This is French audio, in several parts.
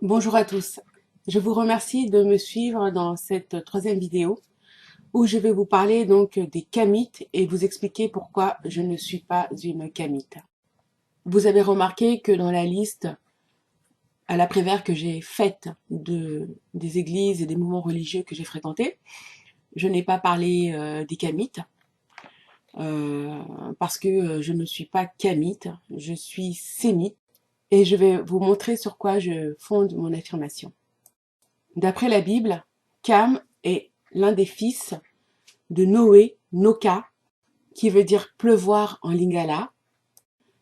Bonjour à tous, je vous remercie de me suivre dans cette troisième vidéo où je vais vous parler donc des kamites et vous expliquer pourquoi je ne suis pas une kamite. Vous avez remarqué que dans la liste à l'après-vert que j'ai faite des églises et des mouvements religieux que j'ai fréquentés, je n'ai pas parlé des kamites parce que je ne suis pas kamite, je suis sémite et je vais vous montrer sur quoi je fonde mon affirmation. D'après la Bible, Cam est l'un des fils de Noé, Noka, qui veut dire pleuvoir en lingala,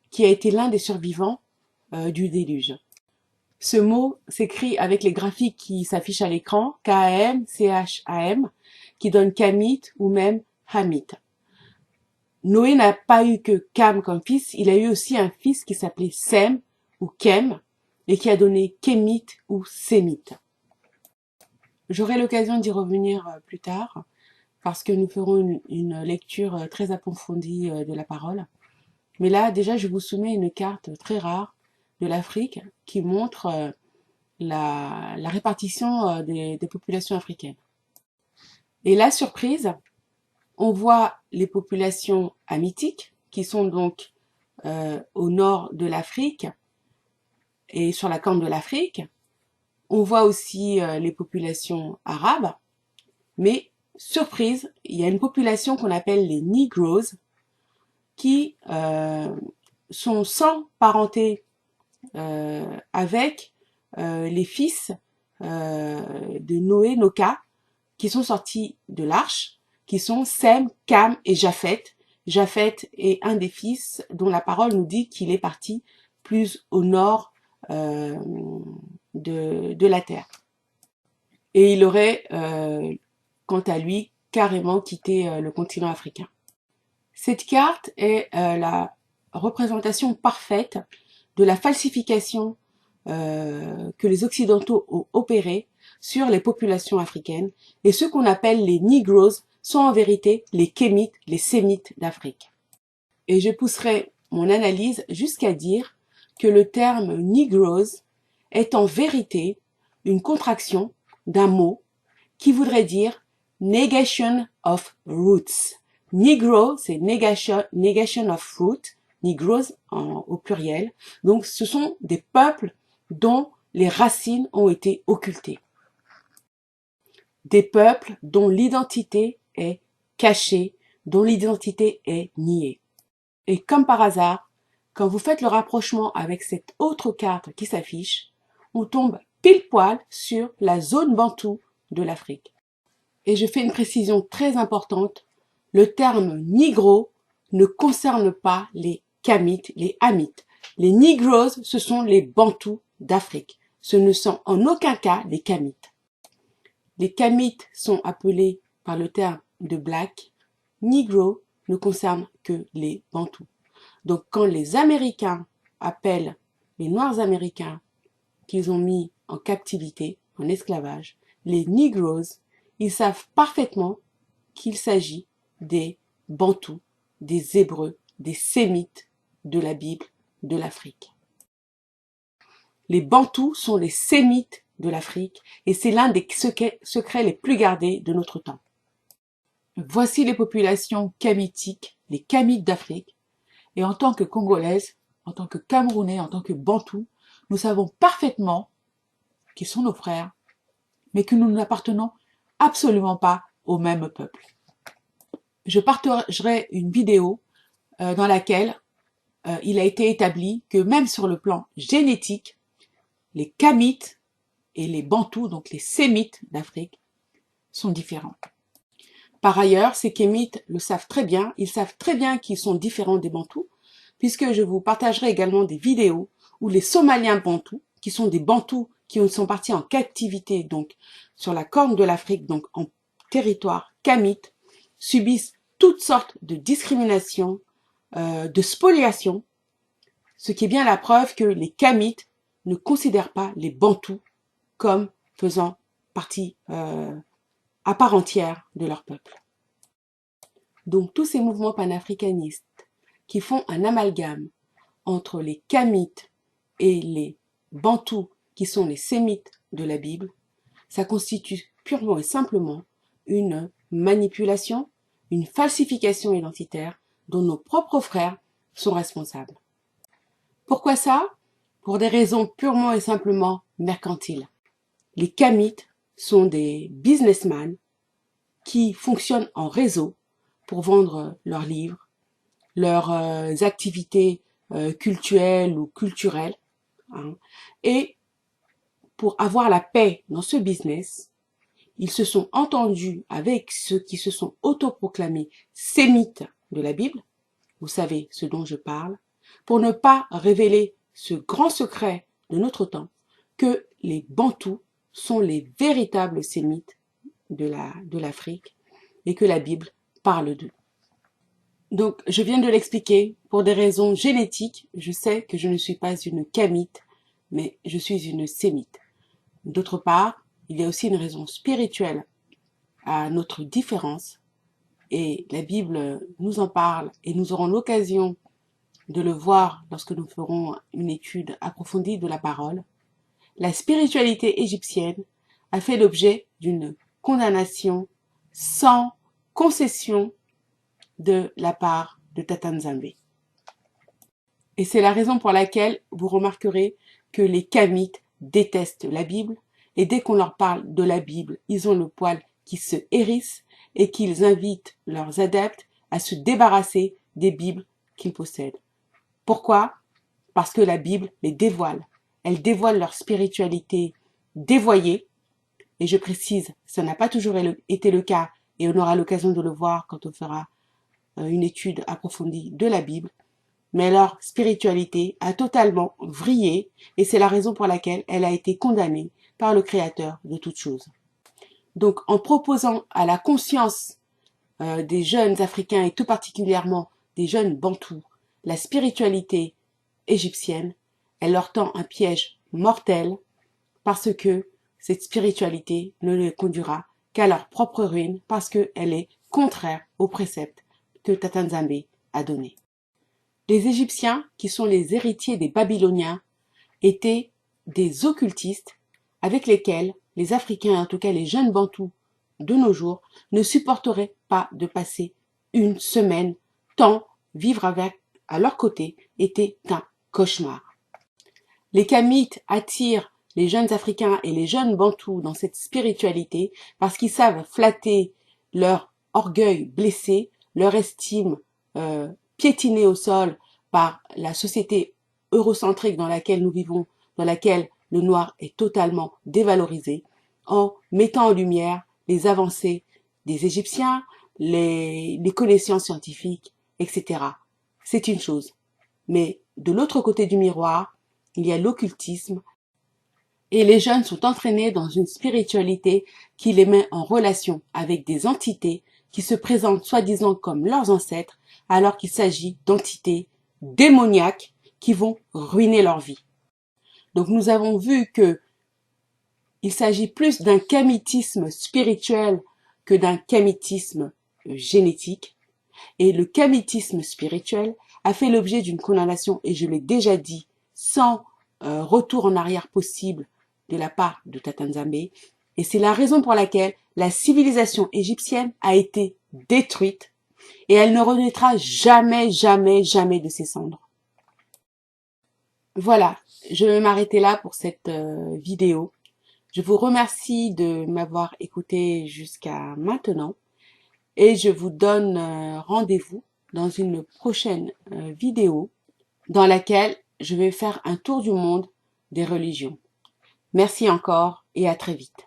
qui a été l'un des survivants du déluge. Ce mot s'écrit avec les graphiques qui s'affichent à l'écran, K-A-M, C-H-A-M, qui donne Kamite ou même Hamite. Noé n'a pas eu que Cam comme fils, il a eu aussi un fils qui s'appelait Sem ou Kem et qui a donné Kémite ou Sémite. J'aurai l'occasion d'y revenir plus tard parce que nous ferons une lecture très approfondie de la parole. Mais là, déjà, je vous soumets une carte très rare de l'Afrique qui montre la répartition des populations africaines. Et la surprise, on voit les populations hamitiques qui sont donc au nord de l'Afrique et sur la corne de l'Afrique. On voit aussi les populations arabes, mais surprise, il y a une population qu'on appelle les Negroes qui sont sans parenté avec les fils de Noé, Noka, qui sont sortis de l'arche, qui sont Sem, Cam et Japhet. Japhet est un des fils dont la parole nous dit qu'il est parti plus au nord de la terre. Et il aurait, quant à lui, carrément quitté le continent africain. Cette carte est la représentation parfaite de la falsification que les Occidentaux ont opérée sur les populations africaines, et ceux qu'on appelle les Negroes sont en vérité les Kémites, les Sémites d'Afrique. Et je pousserai mon analyse jusqu'à dire que le terme Negroes est en vérité une contraction d'un mot qui voudrait dire negation of roots. Negro, c'est negation of root, Negroes au pluriel. Donc ce sont des peuples dont les racines ont été occultées. Des peuples dont l'identité est cachée, dont l'identité est niée. Et comme par hasard, quand vous faites le rapprochement avec cette autre carte qui s'affiche, on tombe pile poil sur la zone bantoue de l'Afrique. Et je fais une précision très importante, le terme Nigro ne concerne pas les Kamites, les Hamites. Les Negroes, ce sont les Bantous d'Afrique. Ce ne sont en aucun cas les Kamites. Les Kamites sont appelés par le terme de Black. Negro ne concerne que les Bantous. Donc quand les Américains appellent les Noirs américains qu'ils ont mis en captivité, en esclavage, les Negroes, ils savent parfaitement qu'il s'agit des Bantous, des Hébreux, des Sémites de la Bible, de l'Afrique. Les Bantous sont les Sémites de l'Afrique et c'est l'un des secrets les plus gardés de notre temps. Voici les populations kamitiques, les Kamites d'Afrique, et en tant que Congolaises, en tant que Camerounais, en tant que Bantous, nous savons parfaitement qu'ils sont nos frères, mais que nous n'appartenons absolument pas au même peuple. Je partagerai une vidéo dans laquelle il a été établi que même sur le plan génétique, les Kamites et les Bantous, donc les Sémites d'Afrique, sont différents. Par ailleurs, ces Kémites le savent très bien, ils savent très bien qu'ils sont différents des Bantous, puisque je vous partagerai également des vidéos où les Somaliens Bantous, qui sont des Bantous qui sont partis en captivité, donc sur la corne de l'Afrique, donc en territoire Kamite, subissent toutes sortes de discriminations, de spoliation, ce qui est bien la preuve que les Kamites ne considèrent pas les Bantous comme faisant partie à part entière de leur peuple. Donc tous ces mouvements panafricanistes qui font un amalgame entre les Kamites et les Bantous qui sont les sémites de la Bible, ça constitue purement et simplement une manipulation, une falsification identitaire dont nos propres frères sont responsables. Pourquoi ça? Pour des raisons purement et simplement mercantiles. Les Kamites sont des businessmen qui fonctionnent en réseau pour vendre leurs livres, leurs activités cultuelles ou culturelles. Hein. Et pour avoir la paix dans ce business, ils se sont entendus avec ceux qui se sont autoproclamés sémites de la Bible, vous savez ce dont je parle, pour ne pas révéler ce grand secret de notre temps, que les Bantous sont les véritables sémites de l'Afrique et que la Bible parle d'eux. Donc, je viens de l'expliquer, pour des raisons génétiques, je sais que je ne suis pas une Kamite, mais je suis une sémite. D'autre part, il y a aussi une raison spirituelle à notre différence, et la Bible nous en parle, et nous aurons l'occasion de le voir lorsque nous ferons une étude approfondie de la parole. La spiritualité égyptienne a fait l'objet d'une condamnation sans concession de la part de Tata Nzambe. Et c'est la raison pour laquelle vous remarquerez que les Kamites détestent la Bible, et dès qu'on leur parle de la Bible, ils ont le poil qui se hérisse et qu'ils invitent leurs adeptes à se débarrasser des Bibles qu'ils possèdent. Pourquoi? Parce que la Bible les dévoile. Elle dévoile leur spiritualité dévoyée. Et je précise, ça n'a pas toujours été le cas, et on aura l'occasion de le voir quand on fera une étude approfondie de la Bible. Mais leur spiritualité a totalement vrillé, et c'est la raison pour laquelle elle a été condamnée par le Créateur de toutes choses. Donc, en proposant à la conscience des jeunes Africains, et tout particulièrement des jeunes Bantous, la spiritualité égyptienne, elle leur tend un piège mortel, parce que cette spiritualité ne les conduira qu'à leur propre ruine, parce qu'elle est contraire aux préceptes que Tata Nzambe a donnés. Les Égyptiens, qui sont les héritiers des Babyloniens, étaient des occultistes avec lesquels les Africains, en tout cas les jeunes Bantous de nos jours, ne supporteraient pas de passer une semaine, tant vivre à leur côté était un cauchemar. Les Kamites attirent les jeunes Africains et les jeunes Bantous dans cette spiritualité parce qu'ils savent flatter leur orgueil blessé, leur estime piétinée au sol par la société eurocentrique dans laquelle nous vivons, dans laquelle le noir est totalement dévalorisé, en mettant en lumière les avancées des Égyptiens, les connaissances scientifiques, etc. C'est une chose. Mais de l'autre côté du miroir, il y a l'occultisme, et les jeunes sont entraînés dans une spiritualité qui les met en relation avec des entités qui se présentent soi-disant comme leurs ancêtres, alors qu'il s'agit d'entités démoniaques qui vont ruiner leur vie. Donc nous avons vu que il s'agit plus d'un kamitisme spirituel que d'un kamitisme génétique, et le kamitisme spirituel a fait l'objet d'une condamnation, et je l'ai déjà dit, sans retour en arrière possible de la part de Tata Nzambe, et c'est la raison pour laquelle la civilisation égyptienne a été détruite, et elle ne renaîtra jamais, jamais, jamais de ses cendres. Voilà, je vais m'arrêter là pour cette vidéo. Je vous remercie de m'avoir écouté jusqu'à maintenant, et je vous donne rendez-vous dans une prochaine vidéo dans laquelle je vais faire un tour du monde des religions. Merci encore et à très vite.